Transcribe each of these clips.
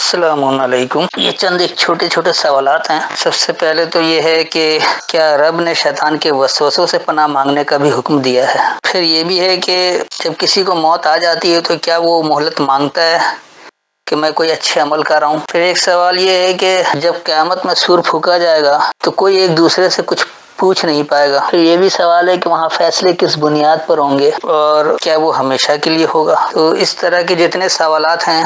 السلام علیکم۔ یہ چند ایک چھوٹے چھوٹے سوالات ہیں۔ سب سے پہلے تو یہ ہے کہ کیا رب نے شیطان کے وسوسوں سے پناہ مانگنے کا بھی حکم دیا ہے؟ پھر یہ بھی ہے کہ جب کسی کو موت آ جاتی ہے تو کیا وہ مہلت مانگتا ہے کہ میں کوئی اچھے عمل کر رہا ہوں؟ پھر ایک سوال یہ ہے کہ جب قیامت میں سور پھونکا جائے گا تو کوئی ایک دوسرے سے کچھ پوچھ نہیں پائے گا۔ پھر یہ بھی سوال ہے کہ وہاں فیصلے کس بنیاد پر ہوں گے اور کیا وہ ہمیشہ کے لیے ہوگا؟ تو اس طرح کے جتنے سوالات ہیں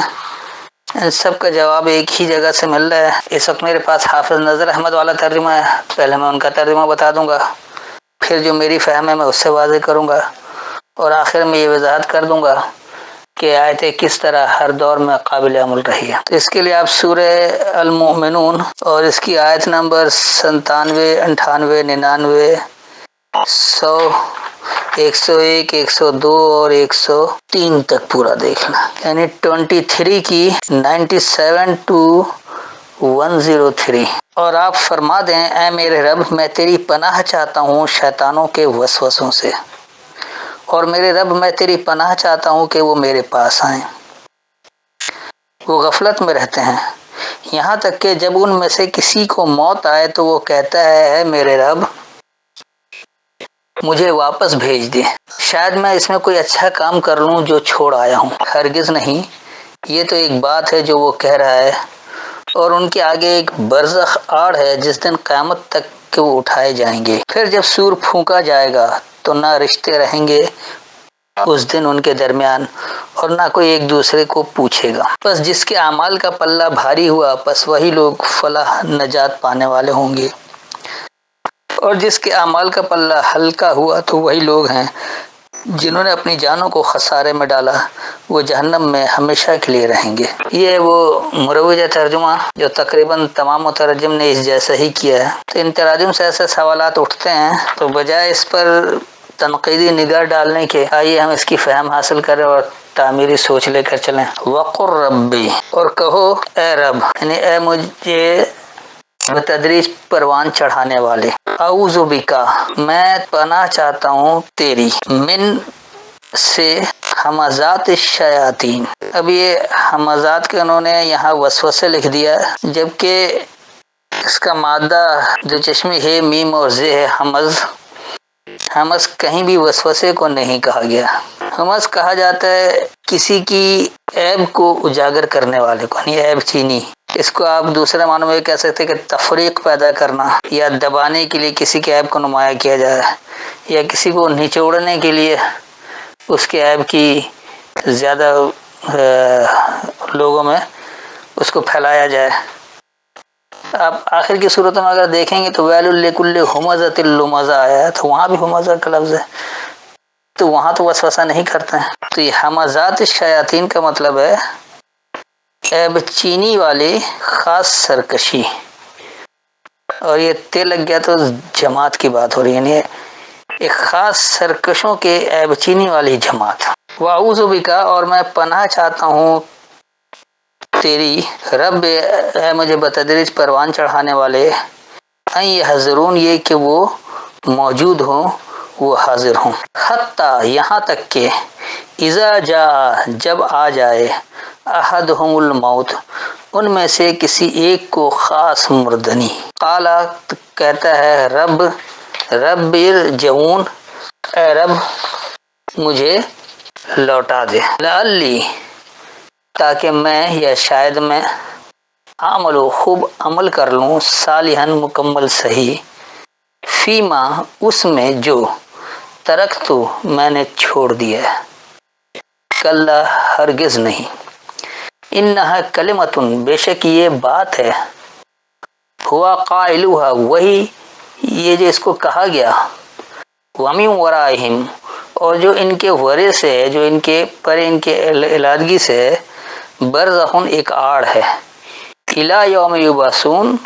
ان سب کا جواب ایک ہی جگہ سے مل رہا ہے۔ اس وقت میرے پاس حافظ نظر احمد والا ترجمہ ہے، پہلے میں ان کا ترجمہ بتا دوں گا، پھر جو میری فہم ہے میں اس سے واضح کروں گا، اور آخر میں یہ وضاحت کر دوں گا کہ آیتیں کس طرح ہر دور میں قابل عمل رہی ہے۔ تو اس کے لیے آپ سورہ المؤمنون اور اس کی آیت نمبر 97، 98، 99، 100، 101، 102 اور 103 تک پورا دیکھنا، یعنی 23 کی 97 to 103۔ اور آپ فرما دیں اے میرے رب میں تیری پناہ چاہتا ہوں شیطانوں کے وسوسوں سے، اور میرے رب میں تیری پناہ چاہتا ہوں کہ وہ میرے پاس آئیں۔ وہ غفلت میں رہتے ہیں یہاں تک کہ جب ان میں سے کسی کو موت آئے تو وہ کہتا ہے اے میرے رب مجھے واپس بھیج دے، شاید میں اس میں کوئی اچھا کام کر لوں جو چھوڑ آیا ہوں۔ ہرگز نہیں، یہ تو ایک بات ہے جو وہ کہہ رہا ہے، اور ان کے آگے ایک برزخ آڑ ہے جس دن قیامت تک کہ وہ اٹھائے جائیں گے۔ پھر جب سور پھونکا جائے گا تو نہ رشتے رہیں گے اس دن ان کے درمیان، اور نہ کوئی ایک دوسرے کو پوچھے گا۔ بس جس کے اعمال کا پلہ بھاری ہوا بس وہی لوگ فلاح نجات پانے والے ہوں گے، اور جس کے اعمال کا پلہ ہلکا ہوا تو وہی لوگ ہیں جنہوں نے اپنی جانوں کو خسارے میں ڈالا، وہ جہنم میں ہمیشہ کے لیے رہیں گے۔ یہ ہے وہ مروجہ ترجمہ جو تقریباً تمام مترجم نے اس جیسا ہی کیا ہے۔ تو ان تراجم سے ایسے سوالات اٹھتے ہیں تو بجائے اس پر تنقیدی نگاہ ڈالنے کے آئیے ہم اس کی فہم حاصل کریں اور تعمیری سوچ لے کر چلیں۔ وقر ربی، اور کہو اے رب، یعنی اے مجھے بتدریج پروان چڑھانے والے، اعوذ بکا میں پناہ چاہتا ہوں تیری، من سے ہمزات الشیاطین۔ اب یہ ہمزات کے انہوں نے یہاں وسوسے لکھ دیا، جبکہ اس کا مادہ جو چشمی ہے میم اور زے ہے ہمز کہیں بھی وسوسے کو نہیں کہا گیا۔ ہمز کہا جاتا ہے کسی کی عیب کو اجاگر کرنے والے کو، یعنی عیب چینی۔ اس کو آپ دوسرے معنوں میں کہہ سکتے کہ تفریق پیدا کرنا، یا دبانے کے لیے کسی کے عیب کو نمایاں کیا جائے، یا کسی کو نچوڑنے کے لیے اس کے عیب کی زیادہ لوگوں میں اس کو پھیلایا جائے۔ آپ آخر کی صورت میں اگر دیکھیں گے تو ویل لکل ہمزۃ لمزہ آیا ہے، تو وہاں بھی ہمزہ کا لفظ ہے، تو وہاں تو وسوسہ نہیں کرتے ہیں۔ تو یہ ہمزات الشیاطین کا مطلب ہے عیب چینی والی خاص سرکشی، اور یہ تے لگ گیا تو جماعت کی بات ہو رہی ہے، یعنی ایک خاص سرکشوں کے عیب چینی والی جماعت۔ واعوذ بکا، اور میں پناہ چاہتا ہوں تیری، رب اے مجھے بتدریج پروان چڑھانے والے، ان یحضرون یہ کہ وہ موجود ہوں، وہ حاضر ہوں، حتی یہاں تک کہ اذا جاء جب آ جائے، احدہم الموت ان میں سے کسی ایک کو خاص مردنی، قال کہتا ہے رب ارجعون، اے رب مجھے لوٹا دے، لعلی تاکہ میں یا شاید میں عمل و خوب عمل کر لوں، صالحاً مکمل صحیح، فیما اس میں جو ترک تو میں نے چھوڑ دیا ہے، کلا ہرگز نہیں، انہا کلمتن بے شک یہ بات ہے، ہوا قائلوہا وہی یہ جو اس کو کہا گیا، وَمِن وَرَائِهِمْ اور جو ان کے ورے سے ہے، جو ان کے پر ان کے علادگی سے برزخن ایک آڑ ہے، الی یوم یبعثون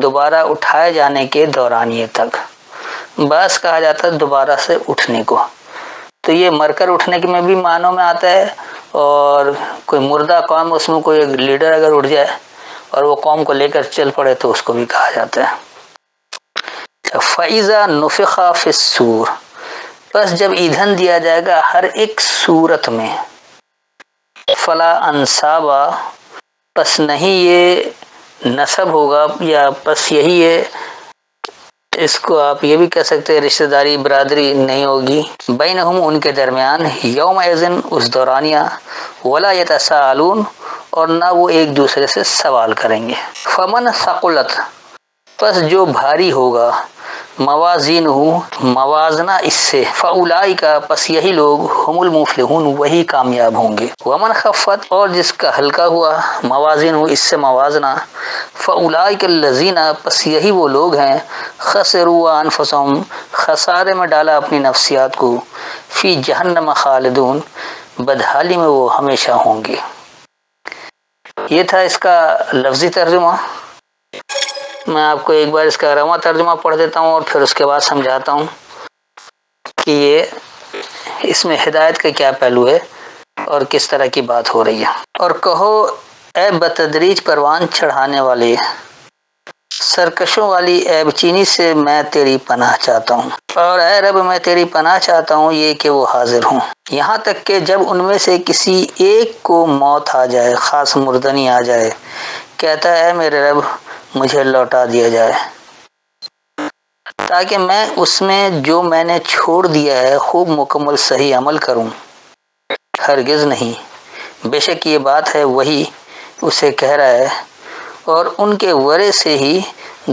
دوبارہ اٹھائے جانے کے دورانیے تک۔ بعث کہا جاتا ہے دوبارہ سے اٹھنے کو، تو یہ مر کر اٹھنے کے میں بھی معنوں میں آتا ہے، اور کوئی مردہ قوم اس میں کوئی لیڈر اگر اٹھ جائے اور وہ قوم کو لے کر چل پڑے تو اس کو بھی کہا جاتا ہے۔ فَإِذَا نُفِخَ فِي الصُّورِ بس جب ایندھن دیا جائے گا ہر ایک صورت میں، فلا انصابا پس نہیں یہ نسب ہوگا، یا پس یہی ہے، اس کو آپ یہ بھی کہہ سکتے ہیں رشتہ داری برادری نہیں ہوگی، بینہم ان کے درمیان، یوم ایزن اس دورانیہ، ولا یتساءلون اور نہ وہ ایک دوسرے سے سوال کریں گے۔ فمن ثقلت پس جو بھاری ہوگا، موازینہ موازنہ اس سے، فاولئک پس یہی لوگ، ہم المفلحون وہی کامیاب ہوں گے۔ ومن خفت اور جس کا ہلکا ہوا، موازینہ اس سے موازنہ، فاولئک الذین پس یہی وہ لوگ ہیں، خسروا انفسهم خسارے میں ڈالا اپنی نفسیات کو، فی جہنم خالدون بدحالی میں وہ ہمیشہ ہوں گے۔ یہ تھا اس کا لفظی ترجمہ۔ میں آپ کو ایک بار اس کا رواں ترجمہ پڑھ دیتا ہوں اور پھر اس کے بعد سمجھاتا ہوں کہ یہ اس میں ہدایت کا کیا پہلو ہے اور کس طرح کی بات ہو رہی ہے۔ اور کہو اے بتدریج پروان چڑھانے والے، سرکشوں والی عیب چینی سے میں تیری پناہ چاہتا ہوں، اور اے رب میں تیری پناہ چاہتا ہوں یہ کہ وہ حاضر ہوں، یہاں تک کہ جب ان میں سے کسی ایک کو موت آ جائے، خاص مردنی آ جائے، کہتا ہے اے میرے رب مجھے لوٹا دیا جائے، تاکہ میں اس میں جو میں نے چھوڑ دیا ہے خوب مکمل صحیح عمل کروں۔ ہرگز نہیں، بے شک یہ بات ہے وہی اسے کہہ رہا ہے، اور ان کے ورے سے ہی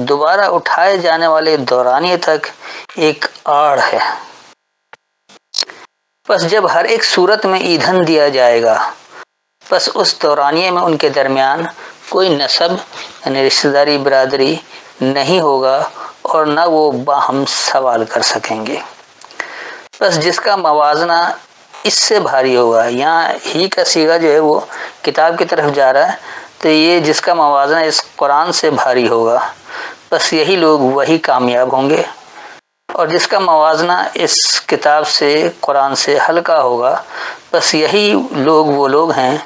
دوبارہ اٹھائے جانے والے دورانیے تک ایک آڑ ہے۔ پس جب ہر ایک صورت میں ایندھن دیا جائے گا، پس اس دورانیے میں ان کے درمیان کوئی نسب یعنی رشتہ داری برادری نہیں ہوگا، اور نہ وہ باہم سوال کر سکیں گے۔ پس جس کا موازنہ اس سے بھاری ہوگا، یہاں ہی کا صیغہ جو ہے وہ کتاب کی طرف جا رہا ہے، تو یہ جس کا موازنہ اس قرآن سے بھاری ہوگا، بس یہی لوگ وہی کامیاب ہوں گے، اور جس کا موازنہ اس کتاب سے قرآن سے ہلکا ہوگا، بس یہی لوگ وہ لوگ ہیں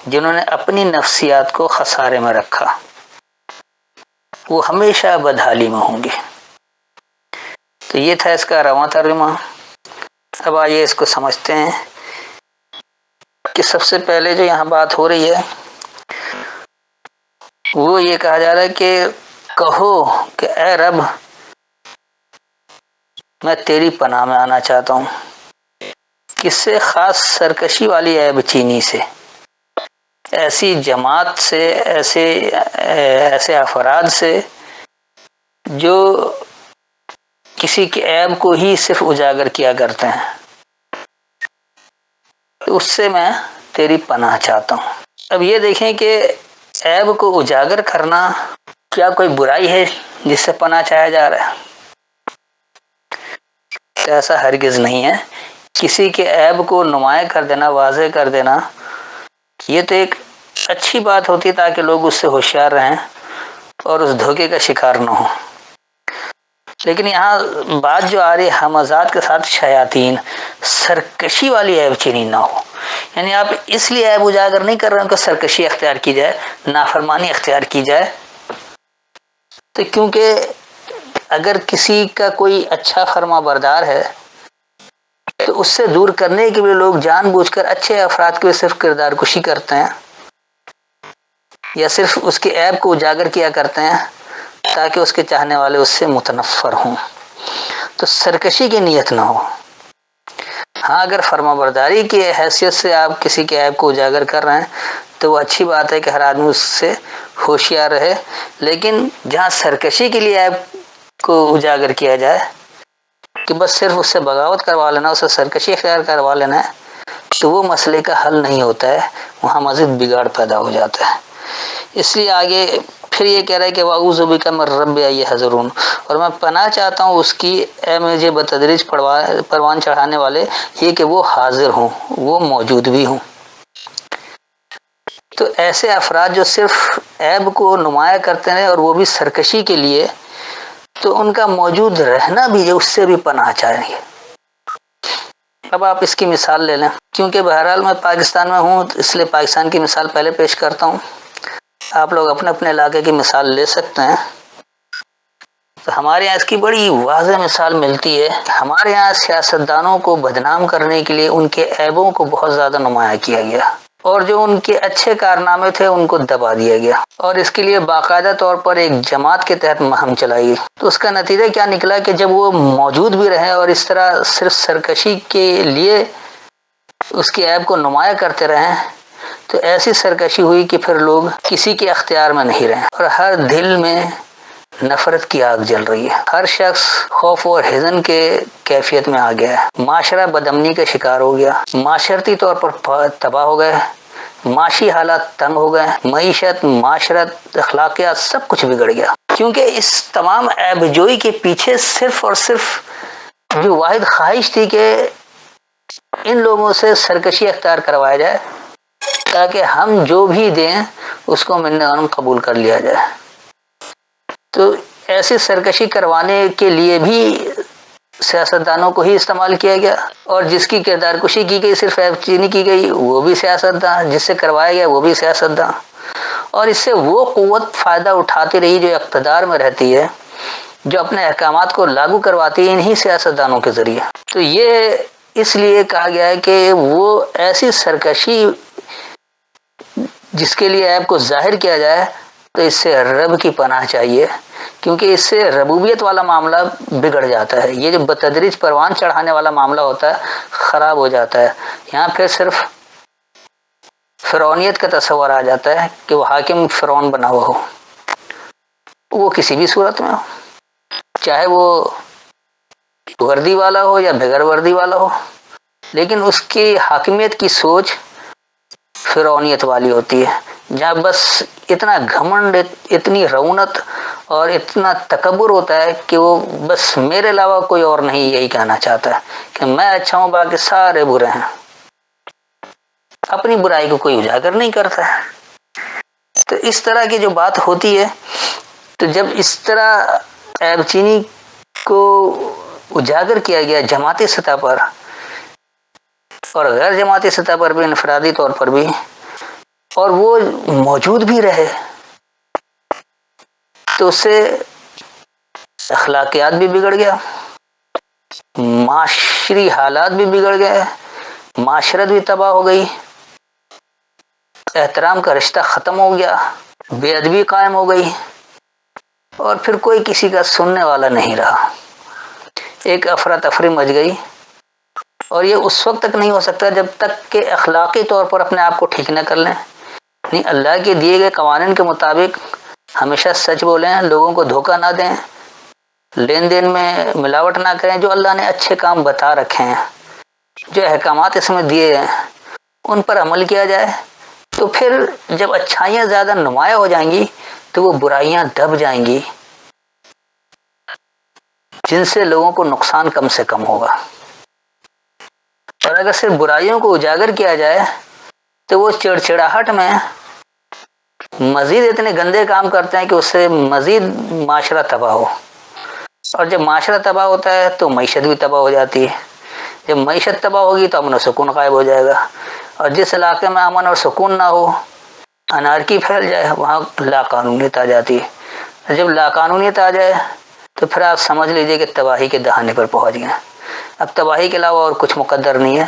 جنہوں نے اپنی نفسیات کو خسارے میں رکھا، وہ ہمیشہ بدحالی میں ہوں گے۔ تو یہ تھا اس کا رواں ترجمہ۔ اب آئیے اس کو سمجھتے ہیں کہ سب سے پہلے جو یہاں بات ہو رہی ہے وہ یہ کہا جا رہا ہے کہ کہو کہ اے رب میں تیری پناہ میں آنا چاہتا ہوں، کس سے؟ خاص سرکشی والی عیب چینی سے، ایسی جماعت سے، ایسے افراد سے جو کسی کے عیب کو ہی صرف اجاگر کیا کرتے ہیں، تو اس سے میں تیری پناہ چاہتا ہوں۔ اب یہ دیکھیں کہ عیب کو اجاگر کرنا کیا کوئی برائی ہے جس سے پناہ چاہا جا رہا ہے؟ ایسا ہرگز نہیں ہے۔ کسی کے عیب کو نمایاں کر دینا، واضح کر دینا، یہ تو ایک اچھی بات ہوتی ہے تاکہ لوگ اس سے ہوشیار رہیں اور اس دھوکے کا شکار نہ ہوں۔ لیکن یہاں بات جو آ رہی ہے ہمزات کے ساتھ شیاطین، سرکشی والی عیب چینی نہ ہو، یعنی آپ اس لیے عیب اجاگر نہیں کر رہے ہیں کہ سرکشی اختیار کی جائے، نافرمانی اختیار کی جائے، تو کیونکہ اگر کسی کا کوئی اچھا فرما بردار ہے تو اس سے دور کرنے کے لیے لوگ جان بوجھ کر اچھے افراد کے صرف کردار کشی کرتے ہیں، یا صرف اس کے عیب کو اجاگر کیا کرتے ہیں تاکہ اس کے چاہنے والے اس سے متنفر ہوں، تو سرکشی کی نیت نہ ہو۔ ہاں اگر فرما برداری کی حیثیت سے آپ کسی کے عیب کو اجاگر کر رہے ہیں تو وہ اچھی بات ہے کہ ہر آدمی اس سے ہوشیار رہے، لیکن جہاں سرکشی کے لیے عیب کو اجاگر کیا جائے کہ بس صرف اس سے بغاوت کروا لینا، اسے سرکشی اختیار کروا لینا ہے، تو وہ مسئلے کا حل نہیں ہوتا ہے، وہاں مزید بگاڑ پیدا ہو جاتا ہے۔ اس لیے آگے پھر یہ کہہ رہا ہے کہ وَأَعُوذُ بِكَ مِن رَّبِّ أَن يَحْضُرُونِ، اور میں پناہ چاہتا ہوں اس کی، اے مجھے بتدریج پروان چڑھانے والے، یہ کہ وہ حاضر ہوں، وہ موجود بھی ہوں۔ تو ایسے افراد جو صرف عیب کو نمایاں کرتے ہیں اور وہ بھی سرکشی کے لیے، تو ان کا موجود رہنا بھی اس سے بھی پناہ چاہیں گے۔ اب آپ اس کی مثال لے لیں، کیونکہ بہرحال میں پاکستان میں ہوں اس لیے پاکستان کی مثال پہلے پیش کرتا ہوں، آپ لوگ اپنے اپنے علاقے کی مثال لے سکتے ہیں۔ تو ہمارے یہاں اس کی بڑی واضح مثال ملتی ہے۔ ہمارے یہاں سیاستدانوں کو بدنام کرنے کے لیے ان کے عیبوں کو بہت زیادہ نمایاں کیا گیا، اور جو ان کے اچھے کارنامے تھے ان کو دبا دیا گیا، اور اس کے لیے باقاعدہ طور پر ایک جماعت کے تحت مہم چلائی گئی۔ تو اس کا نتیجہ کیا نکلا کہ جب وہ موجود بھی رہے اور اس طرح صرف سرکشی کے لیے اس کے عیب کو نمایاں کرتے رہے، تو ایسی سرکشی ہوئی کہ پھر لوگ کسی کے اختیار میں نہیں رہے، اور ہر دل میں نفرت کی آگ جل رہی ہے، ہر شخص خوف اور حزن کے کیفیت میں آ گیا ہے، معاشرہ بدامنی کا شکار ہو گیا، معاشرتی طور پر تباہ ہو گئے، معاشی حالات تنگ ہو گئے، معیشت، معاشرت، اخلاقیات سب کچھ بگڑ گیا، کیونکہ اس تمام عیب جوئی کے پیچھے صرف اور صرف جو واحد خواہش تھی کہ ان لوگوں سے سرکشی اختیار کروایا جائے تاکہ ہم جو بھی دیں اس کو ملنے غنم قبول کر لیا جائے۔ تو ایسی سرکشی کروانے کے لیے بھی سیاستدانوں کو ہی استعمال کیا گیا، اور جس کی کردار کشی کی گئی، صرف عیب چینی کی گئی، وہ بھی سیاستدان، جس سے کروایا گیا وہ بھی سیاستدان، اور اس سے وہ قوت فائدہ اٹھاتی رہی جو اقتدار میں رہتی ہے، جو اپنے احکامات کو لاگو کرواتی ہے انہی سیاستدانوں کے ذریعے۔ تو یہ اس لیے کہا گیا ہے کہ وہ ایسی سرکشی جس کے لیے عیب کو ظاہر کیا جائے تو اس سے رب کی پناہ چاہیے، کیونکہ اس سے ربوبیت والا معاملہ بگڑ جاتا ہے، یہ جو بتدریج پروان چڑھانے والا معاملہ ہوتا ہے خراب ہو جاتا ہے، یہاں پھر صرف فرعونیت کا تصور آ جاتا ہے کہ وہ حاکم فرعون بنا ہوا ہو، وہ کسی بھی صورت میں ہو، چاہے وہ وردی والا ہو یا بغیر وردی والا ہو، لیکن اس کی حاکمیت کی سوچ فرعونیت والی ہوتی ہے، جہاں بس اتنا گھمنڈ، اتنی رونت اور اتنا تکبر ہوتا ہے کہ وہ بس میرے علاوہ کوئی اور نہیں یہی کہنا چاہتا ہے کہ میں اچھا ہوں باقی سارے برے ہیں، اپنی برائی کو کوئی اجاگر نہیں کرتا ہے۔ تو اس طرح کی جو بات ہوتی ہے، تو جب اس طرح عیب چینی کو اجاگر کیا گیا جماعتی سطح پر اور غیر جماعتی سطح پر بھی، انفرادی طور پر بھی، اور وہ موجود بھی رہے، تو اس سے اخلاقیات بھی بگڑ گیا، معاشری حالات بھی بگڑ گئے، معاشرت بھی تباہ ہو گئی، احترام کا رشتہ ختم ہو گیا، بے ادبی قائم ہو گئی، اور پھر کوئی کسی کا سننے والا نہیں رہا، ایک افراتفری مچ گئی، اور یہ اس وقت تک نہیں ہو سکتا جب تک کہ اخلاقی طور پر اپنے آپ کو ٹھیک نہ کر لیں، نہیں اللہ کے دیے گئے قوانین کے مطابق ہمیشہ سچ بولیں، لوگوں کو دھوکہ نہ دیں، لین دین میں ملاوٹ نہ کریں، جو اللہ نے اچھے کام بتا رکھے ہیں، جو احکامات اس میں دیے ہیں ان پر عمل کیا جائے، تو پھر جب اچھائیاں زیادہ نمایاں ہو جائیں گی تو وہ برائیاں دب جائیں گی، جن سے لوگوں کو نقصان کم سے کم ہوگا، اور اگر صرف برائیوں کو اجاگر کیا جائے تو وہ چڑچڑاہٹ میں مزید اتنے گندے کام کرتے ہیں کہ اس سے مزید معاشرہ تباہ ہو، اور جب معاشرہ تباہ ہوتا ہے تو معیشت بھی تباہ ہو جاتی ہے، جب معیشت تباہ ہوگی تو امن و سکون غائب ہو جائے گا، اور جس علاقے میں امن اور سکون نہ ہو، انارکی پھیل جائے، وہاں لا قانونیت آ جاتی ہے، جب لا قانونیت آ جائے تو پھر آپ سمجھ لیجئے کہ تباہی کے دہانے پر پہنچ گئے، اب تباہی کے علاوہ اور کچھ مقدر نہیں ہے۔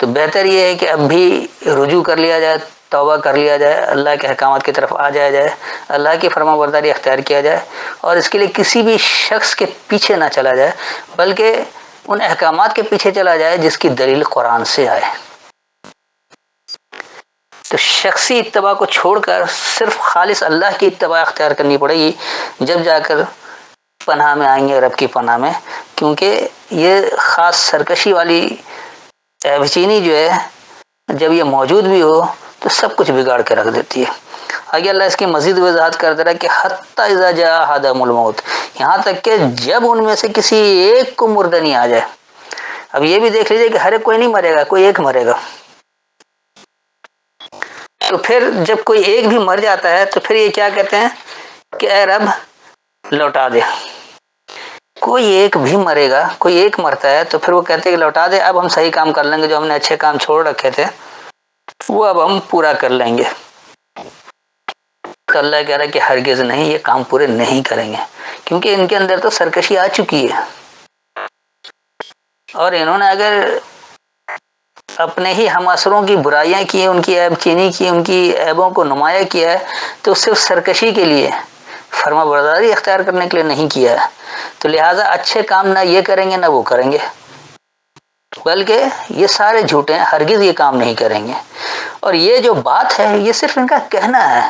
تو بہتر یہ ہے کہ اب بھی رجوع کر لیا جائے، توبہ کر لیا جائے، اللہ کے احکامات کی طرف آ جایا جائے، اللہ کی فرما برداری اختیار کیا جائے، اور اس کے لیے کسی بھی شخص کے پیچھے نہ چلا جائے، بلکہ ان احکامات کے پیچھے چلا جائے جس کی دلیل قرآن سے آئے۔ تو شخصی اتباع کو چھوڑ کر صرف خالص اللہ کی اتباع اختیار کرنی پڑے گی، جب جا کر پناہ میں آئیں گے رب کی پناہ میں، کیونکہ یہ خاص سرکشی والی عیب چینی جو ہے جب یہ موجود بھی ہو تو سب کچھ بگاڑ کے رکھ دیتی ہے۔ آگے اللہ اس کی مزید وضاحت کرتا رہا کہ حتی اذا جاء احدهم الموت، یہاں تک کہ جب ان میں سے کسی ایک کو مردنی آ جائے۔ اب یہ بھی دیکھ لیجئے کہ ہر ایک کوئی نہیں مرے گا، کوئی ایک مرے گا، تو پھر جب کوئی ایک بھی مر جاتا ہے تو پھر یہ کیا کہتے ہیں کہ اے رب لوٹا دے، کوئی ایک بھی مرے گا، کوئی ایک مرتا ہے تو پھر وہ کہتے ہیں کہ لوٹا دے، اب ہم صحیح کام کر لیں گے، جو ہم نے اچھے کام چھوڑ رکھے تھے وہ اب ہم پورا کر لیں گے۔ تو اللہ کہہ رہا ہے کہ ہرگز نہیں، یہ کام پورے نہیں کریں گے، کیونکہ ان کے اندر تو سرکشی آ چکی ہے، اور انہوں نے اگر اپنے ہی ہم اثروں کی برائیاں کی ہیں، ان کی عیب چینی کی، ان کی عیبوں کو نمایاں کیا ہے، تو صرف سرکشی کے لیے، فرما برداری اختیار کرنے کے لیے نہیں کیا ہے. تو لہٰذا اچھے کام نہ یہ کریں گے نہ وہ کریں گے، بلکہ یہ سارے جھوٹے ہیں، ہرگز یہ کام نہیں کریں گے. اور یہ جو بات ہے یہ صرف ان کا کہنا ہے،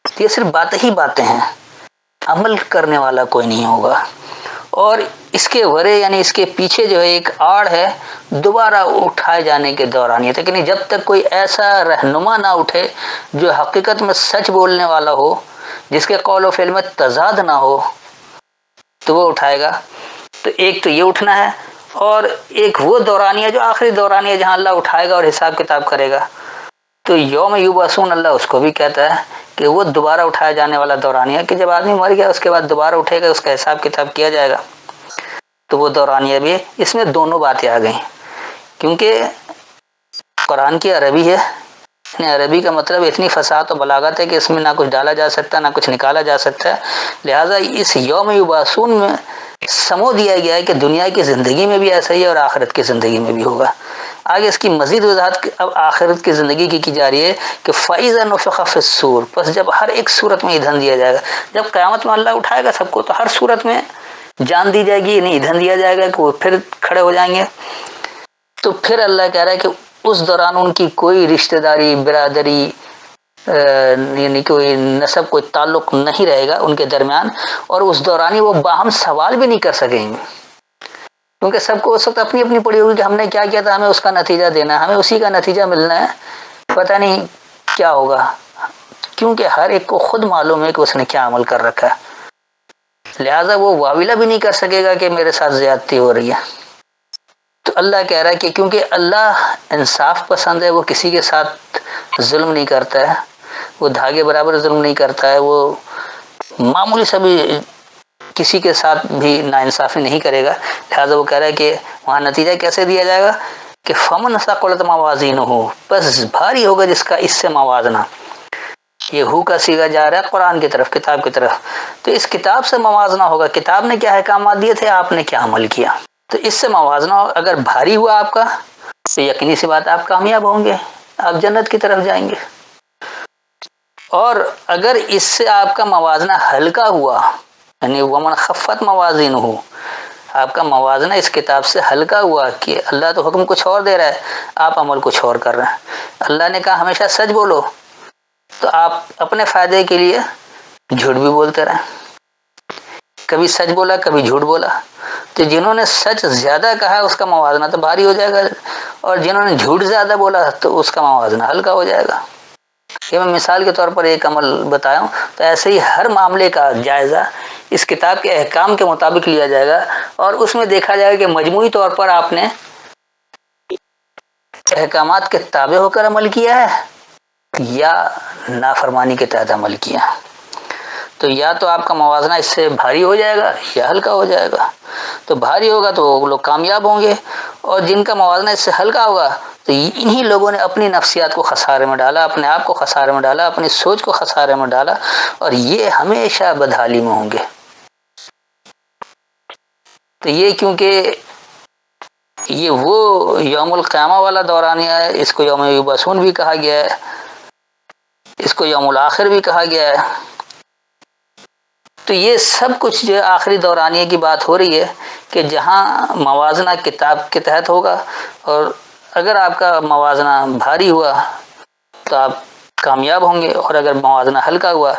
یہ صرف باتیں ہی باتیں ہیں، عمل کرنے والا کوئی نہیں ہوگا. اور اس کے ورے یعنی اس کے پیچھے جو ہے ایک آڑ ہے دوبارہ اٹھائے جانے کے دوران، یہ لیکن جب تک کوئی ایسا رہنما نہ اٹھے جو حقیقت میں سچ بولنے والا ہو، جس کے قول و فعل میں تضاد نہ ہو، تو وہ اٹھائے گا. تو ایک تو یہ اٹھنا ہے، اور ایک وہ دورانیہ جو آخری دورانیہ جہاں اللہ اٹھائے گا اور حساب کتاب کرے گا. تو یوم یبعثون اللہ اس کو بھی کہتا ہے کہ وہ دوبارہ اٹھایا جانے والا دورانیہ، کہ جب آدمی مر گیا اس کے بعد دوبارہ اٹھے گا، اس کا حساب کتاب کیا جائے گا. تو وہ دورانیہ بھی، اس میں دونوں باتیں آ گئیں، کیونکہ قرآن کی عربی ہے، عربی کا مطلب اتنی فصاحت و بلاغت ہے کہ اس میں نہ کچھ ڈالا جا سکتا نہ کچھ نکالا جا سکتا ہے. لہٰذا اس یوم یبعثون میں سمو دیا گیا ہے کہ دنیا کی زندگی میں بھی ایسا ہی ہے اور آخرت کی زندگی میں بھی ہوگا. آگے اس کی مزید وضاحت اب آخرت کی زندگی کی جا رہی ہے کہ فَإِذَا نُفِخَ فِي الصُّورِ، پس جب ہر ایک صورت میں ایندھن دیا جائے گا. جب قیامت میں اللہ اٹھائے گا سب کو تو ہر صورت میں جان دی جائے گی، یعنی ایندھن دیا جائے گا کہ وہ پھر کھڑے ہو جائیں گے. تو پھر اللہ کہہ رہا ہے کہ اس دوران ان کی کوئی رشتہ داری، برادری، یعنی کوئی نسب، کوئی تعلق نہیں رہے گا ان کے درمیان، اور اس دوران وہ باہم سوال بھی نہیں کر سکیں گے، کیونکہ سب کو اس وقت اپنی اپنی پڑی ہوگی کہ ہم نے کیا کیا تھا، ہمیں اس کا نتیجہ دینا ہے، ہمیں اسی کا نتیجہ ملنا ہے، پتہ نہیں کیا ہوگا، کیونکہ ہر ایک کو خود معلوم ہے کہ اس نے کیا عمل کر رکھا ہے. لہٰذا وہ واویلا بھی نہیں کر سکے گا کہ میرے ساتھ زیادتی ہو رہی ہے. تو اللہ کہہ رہا ہے کہ کیونکہ اللہ انصاف پسند ہے، وہ کسی کے ساتھ ظلم نہیں کرتا ہے، وہ دھاگے برابر ظلم نہیں کرتا ہے، وہ معمولی سا بھی کسی کے ساتھ بھی ناانصافی نہیں کرے گا. لہٰذا وہ کہہ رہا ہے کہ وہاں نتیجہ کیسے دیا جائے گا کہ فَمَنْ ثَقُلَتْ مَوَازِينُهُ، بس بھاری ہوگا جس کا اس سے موازنہ. یہ ہو کا سیگا جا رہا ہے قرآن کی طرف، کتاب کی طرف. تو اس کتاب سے موازنہ ہوگا، کتاب نے کیا احکامات دیے تھے، آپ نے کیا عمل کیا، تو اس سے موازنہ ہوگا. اگر بھاری ہوا آپ کا تو یقینی سی بات آپ کامیاب ہوں گے، آپ جنت کی طرف جائیں گے. اور اگر اس سے آپ کا موازنہ ہلکا ہوا، یعنی وَمَنْ خَفَّتْ مَوَازِينُهُ، آپ کا موازنہ اس کتاب سے ہلکا ہوا کہ اللہ تو حکم کچھ اور دے رہا ہے، آپ عمل کچھ اور کر رہے ہیں. اللہ نے کہا ہمیشہ سچ بولو، تو آپ اپنے فائدے کے لیے جھوٹ بھی بولتے رہیں، کبھی سچ بولا کبھی جھوٹ بولا. تو جنہوں نے سچ زیادہ کہا اس کا موازنہ تو بھاری ہو جائے گا، اور جنہوں نے جھوٹ زیادہ بولا تو اس کا موازنہ ہلکا ہو جائے گا. یہ میں مثال کے طور پر ایک عمل بتایا ہوں. تو ایسے ہی ہر معاملے کا جائزہ اس کتاب کے احکام کے مطابق لیا جائے گا، اور اس میں دیکھا جائے گا کہ مجموعی طور پر آپ نے احکامات کے تابع ہو کر عمل کیا ہے یا نافرمانی کے تحت عمل کیا. تو یا تو آپ کا موازنہ اس سے بھاری ہو جائے گا یا ہلکا ہو جائے گا. تو بھاری ہوگا تو وہ لوگ کامیاب ہوں گے، اور جن کا موازنہ اس سے ہلکا ہوگا تو انہی لوگوں نے اپنی نفسیات کو خسارے میں ڈالا، اپنے آپ کو خسارے میں ڈالا، اپنی سوچ کو خسارے میں ڈالا، اور یہ ہمیشہ بدحالی میں ہوں گے. تو یہ کیونکہ یہ وہ یوم القیامہ والا دورانیہ ہے، اس کو یوم یبعثون بھی کہا گیا ہے، اس کو یوم الآخر بھی کہا گیا ہے. تو یہ سب کچھ جو آخری دورانیے کی بات ہو رہی ہے کہ جہاں موازنہ کتاب کے تحت ہوگا، اور اگر آپ کا موازنہ بھاری ہوا تو آپ کامیاب ہوں گے، اور اگر موازنہ ہلکا ہوا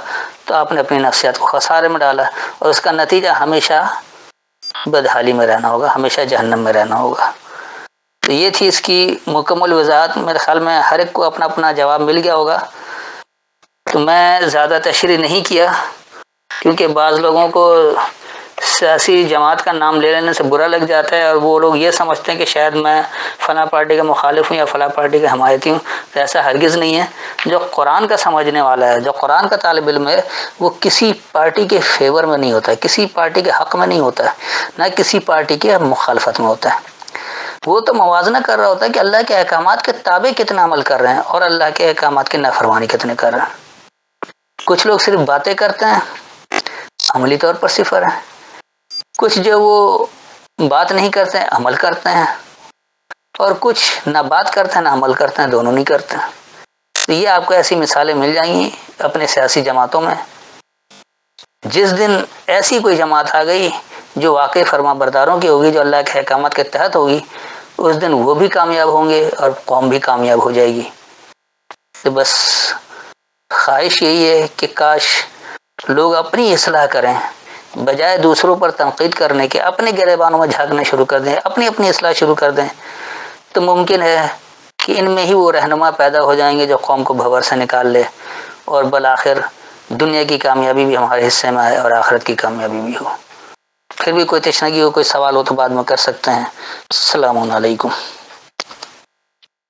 تو آپ نے اپنی نفسیات کو خسارے میں ڈالا، اور اس کا نتیجہ ہمیشہ بدحالی میں رہنا ہوگا، ہمیشہ جہنم میں رہنا ہوگا. تو یہ تھی اس کی مکمل وضاحت. میرے خیال میں ہر ایک کو اپنا اپنا جواب مل گیا ہوگا، تو میں زیادہ تشریح نہیں کیا، کیونکہ بعض لوگوں کو سیاسی جماعت کا نام لے لینے سے برا لگ جاتا ہے، اور وہ لوگ یہ سمجھتے ہیں کہ شاید میں فلاں پارٹی کا مخالف ہوں یا فلاں پارٹی کا حمایتی ہوں. تو ایسا ہرگز نہیں ہے. جو قرآن کا سمجھنے والا ہے، جو قرآن کا طالب علم ہے، وہ کسی پارٹی کے فیور میں نہیں ہوتا ہے، کسی پارٹی کے حق میں نہیں ہوتا ہے، نہ کسی پارٹی کے مخالفت میں ہوتا ہے. وہ تو موازنہ کر رہا ہوتا ہے کہ اللہ کے احکامات کے تابع کتنا عمل کر رہے ہیں، اور اللہ کے احکامات کی نافرمانی کتنے کر رہے ہیں. کچھ لوگ صرف باتیں کرتے ہیں، عملی طور پر صفر ہیں. کچھ جو وہ بات نہیں کرتے ہیں، عمل کرتے ہیں. اور کچھ نہ بات کرتے ہیں نہ عمل کرتے ہیں، دونوں نہیں کرتے ہیں۔ تو یہ آپ کو ایسی مثالیں مل جائیں گی اپنے سیاسی جماعتوں میں۔ جس دن ایسی کوئی جماعت آ گئی جو واقعی فرما برداروں کی ہوگی، جو اللہ کے احکامات کے تحت ہوگی، اس دن وہ بھی کامیاب ہوں گے اور قوم بھی کامیاب ہو جائے گی۔ تو بس خواہش یہی ہے کہ کاش لوگ اپنی اصلاح کریں، بجائے دوسروں پر تنقید کرنے کے اپنے گریبانوں میں جھانکنا شروع کر دیں، اپنی اصلاح شروع کر دیں، تو ممکن ہے کہ ان میں ہی وہ رہنما پیدا ہو جائیں گے جو قوم کو بھنور سے نکال لے، اور بالآخر دنیا کی کامیابی بھی ہمارے حصے میں آئے اور آخرت کی کامیابی بھی ہو۔ پھر بھی کوئی تشنگی ہو، کوئی سوال ہو تو بعد میں کر سکتے ہیں۔ السلام علیکم۔